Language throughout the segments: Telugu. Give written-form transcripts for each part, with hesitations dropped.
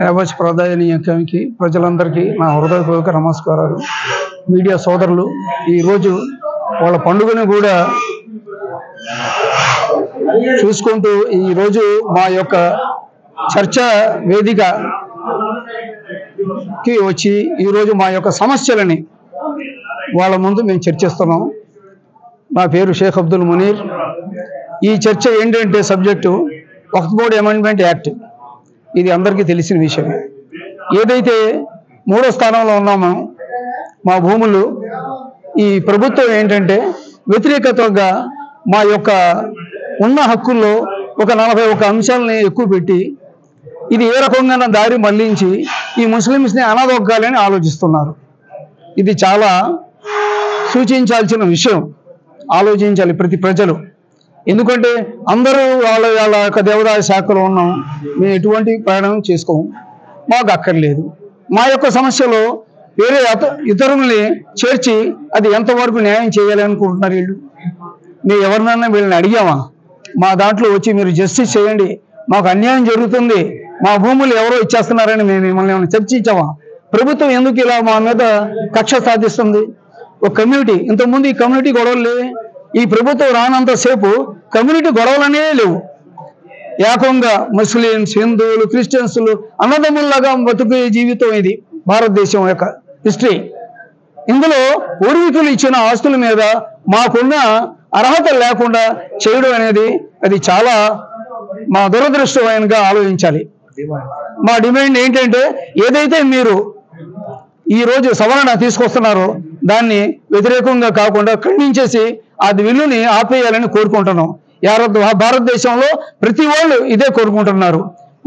యావత్ ప్రాధాన్యానికి ప్రజలందరికీ నా హృదయపూర్వక నమస్కారాలు. మీడియా సోదరులు ఈరోజు వాళ్ళ పండుగను కూడా చూసుకుంటూ ఈరోజు మా యొక్క చర్చా వేదికకి వచ్చి ఈరోజు మా యొక్క సమస్యలని వాళ్ళ ముందు మేము చర్చిస్తున్నాం. నా పేరు షేక్ అబ్దుల్ మునీర్. ఈ చర్చ ఏంటంటే సబ్జెక్టు వక్ఫ్ బోర్డ్ అమెండ్మెంట్ యాక్ట్. ఇది అందరికీ తెలిసిన విషయమే. ఏదైతే 3వ స్థానంలో ఉన్నామో మా భూములు, ఈ ప్రభుత్వం ఏంటంటే వ్యతిరేకతగా మా యొక్క ఉన్న హక్కుల్లో ఒక 41 అంశాలని ఎక్కువ పెట్టి ఇది ఏ రకంగా దారి మళ్లించి ఈ ముస్లిమ్స్ని అనాదొక్కాలని ఆలోచిస్తున్నారు. ఇది చాలా సూచించాల్సిన విషయం. ఆలోచించాలి ప్రతి ప్రజలు. ఎందుకంటే అందరూ వాళ్ళ యొక్క దేవాదాయ శాఖలో ఉన్నాం. మేము ఎటువంటి ప్రయాణం చేసుకోము, మాకు అక్కర్లేదు. మా యొక్క సమస్యలో వేరే ఇతరుల్ని చేర్చి అది ఎంతవరకు న్యాయం చేయాలి అనుకుంటున్నారు వీళ్ళు? మేము ఎవరినైనా వీళ్ళని అడిగామా? మా దాంట్లో వచ్చి మీరు జస్టిస్ చేయండి, మాకు అన్యాయం జరుగుతుంది, మా భూములు ఎవరో ఇచ్చేస్తున్నారని మేము మిమ్మల్ని ఏమైనా చర్చించామా? ప్రభుత్వం ఎందుకు ఇలా మా మీద కక్ష సాధిస్తుంది? ఒక కమ్యూనిటీ, ఇంతకుముందు ఈ కమ్యూనిటీ గొడవలు లేవు. ఈ ప్రభుత్వం రానంతసేపు కమ్యూనిటీ గొడవలనే లేవు. ఏకంగా ముస్లిమ్స్, హిందువులు, క్రిస్టియన్స్లు అన్నదమ్ముల్లాగా బతుకే జీవితం ఇది భారతదేశం యొక్క హిస్టరీ. ఇందులో పూర్వీకులు ఇచ్చిన ఆస్తుల మీద మాకున్న అర్హత లేకుండా చేయడం అనేది అది చాలా మా దురదృష్టమైనగా ఆలోచించాలి. మా డిమాండ్ ఏంటంటే ఏదైతే మీరు ఈరోజు సవరణ తీసుకొస్తున్నారో దాన్ని వ్యతిరేకంగా కాకుండా ఖండించేసి ఆ బిల్లుని ఆపేయాలని కోరుకుంటున్నాం. భారతదేశంలో ప్రతి వాళ్ళు ఇదే కోరుకుంటున్నారు.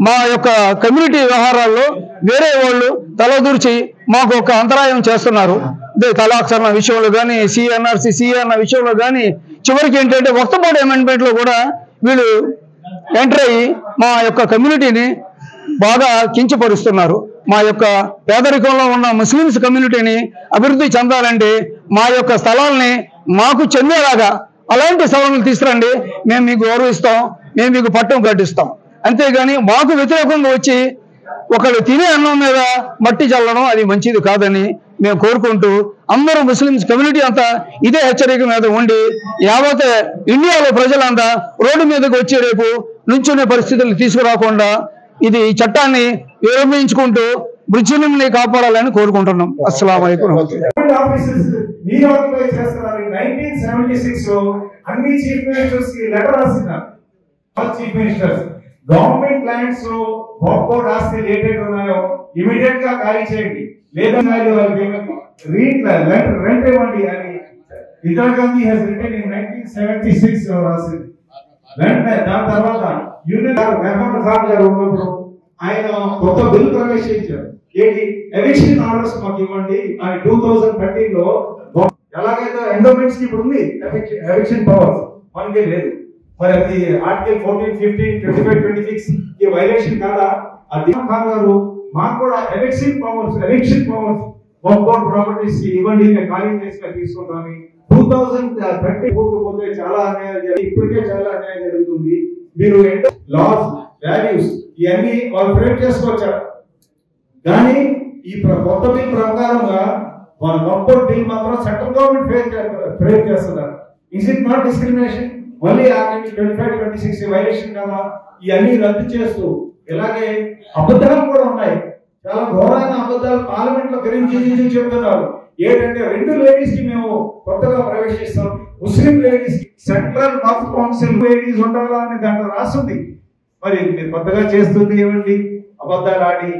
మా యొక్క కమ్యూనిటీ వ్యవహారాల్లో వేరే వాళ్ళు తలదూర్చి మాకు ఒక అంతరాయం చేస్తున్నారు. అదే తలాక్షరణ విషయంలో కానీ, సిఎన్ఆర్సి సిఎన్ఆర్ విషయంలో కానీ, చివరికి ఏంటంటే వక్ఫ్ బోర్డ్ అమెండ్మెంట్లో కూడా వీళ్ళు ఎంటర్ అయ్యి మా యొక్క కమ్యూనిటీని బాగా కించపరుస్తున్నారు. మా యొక్క పేదరికంలో ఉన్న ముస్లిమ్స్ కమ్యూనిటీని అభివృద్ధి చెందాలంటే మా యొక్క స్థలాల్ని మాకు చెందేలాగా అలాంటి సవరణలు తీసుకురండి, మేము మీకు గౌరవిస్తాం, మేము మీకు పట్టం కట్టిస్తాం. అంతేగాని మాకు వ్యతిరేకంగా వచ్చి ఒకళ్ళు తినే అన్నం మీద మట్టి చల్లడం అది మంచిది కాదని మేము కోరుకుంటూ అందరూ ముస్లిమ్స్ కమ్యూనిటీ అంతా ఇదే హెచ్చరిక మీద ఉండి యావత్ ఇండియాలో ప్రజలంతా రోడ్డు మీదకి వచ్చి రేపు నుంచునే పరిస్థితులు తీసుకురాకుండా ఇది చట్టాన్ని విరమించుకుంటూ ముస్లింని కాపాడాలని కోరుకుంటున్నాం. అస్సలాము అలైకుం. 1976 లో అన్ని చీఫ్ మినిస్టర్స్ కి లెటర్ రాసినారు. చీఫ్ మినిస్టర్స్ గవర్నమెంట్ ల్యాండ్స్ లో వక్ఫ్ బోర్డ్ ఆస్తి ఏదైతే ఉన్నాయో ఇమిడియట్ గా ఖాళీ చేయండి, లేదా రెంట్ ఇవ్వండి అని ఇందిరాగాంధీ హెస్ రిటన్ ఇన్ 1976 లో రాసింది. వెంటనే దాని తర్వాత యూనియన్ మెహమూద్ ఖాన్ గారు ఉన్నప్పుడు ఆయన కొత్త బిల్ ప్రవేశించారు. ఏంటి ఎవిక్షన్ ఆర్డర్స్ మాకు ఇవ్వండి అని 2013 లో. ఎలాగైతే ఎండోమెంట్స్ కి ఇప్పుడు ఉంది ఎవిక్షన్ పవర్, మనకే లేదు. మరి అది ఆర్టికల్ 14, 15, 25, 26 ఈ వైలేషన్ కాదా? అది ఖాన్ గారు మాకు కూడా ఎవిక్షన్ పవర్స్ వక్ఫ్ బోర్డ్ ప్రాపర్టీస్ ఇవ్వండి, ఖాళీ చేసి తీసుకుంటామని 2030 పోతే చాలా అన్యాయం జరిగింది. ఇప్పటికే చాలా అన్యాయం జరుగుతుంది. మీరు లాస్ వాల్యూస్ ఇవన్నీ వాళ్ళు ఫ్రేమ్ చేసుకొచ్చారు. కానీ ఈ కొత్త బిల్ ప్రకారంగా వాళ్ళ వక్ఫ్ బోర్డ్ బిల్ మాత్రం సెంట్రల్ గవర్నమెంట్ ఫ్రేమ్ చేస్తున్నారు. Is it not discrimination? మళ్ళీ ఆర్టికల్ 25, 26 వైలేషన్ కదా. ఇవన్నీ రద్దు చేస్తూ ఇలాగే అబద్ధాలు కూడా ఉన్నాయి. చాలా ఘోరమైన అబద్ధాలు పార్లమెంట్ లో గురించి చెప్తున్నారు. ఏంటంటే 2 లేడీస్ కి మేము కొత్తగా ప్రవేశిస్తాం, ముస్లిం లేడీస్ కి సెంట్రల్ వక్ఫ్ కౌన్సిల్ లేడీస్ ఉండాలా అని దాంట్లో రాస్తుంది. మరి మీరు కొత్తగా చేస్తుంది ఏమండి? అబద్ధాలు ఆడి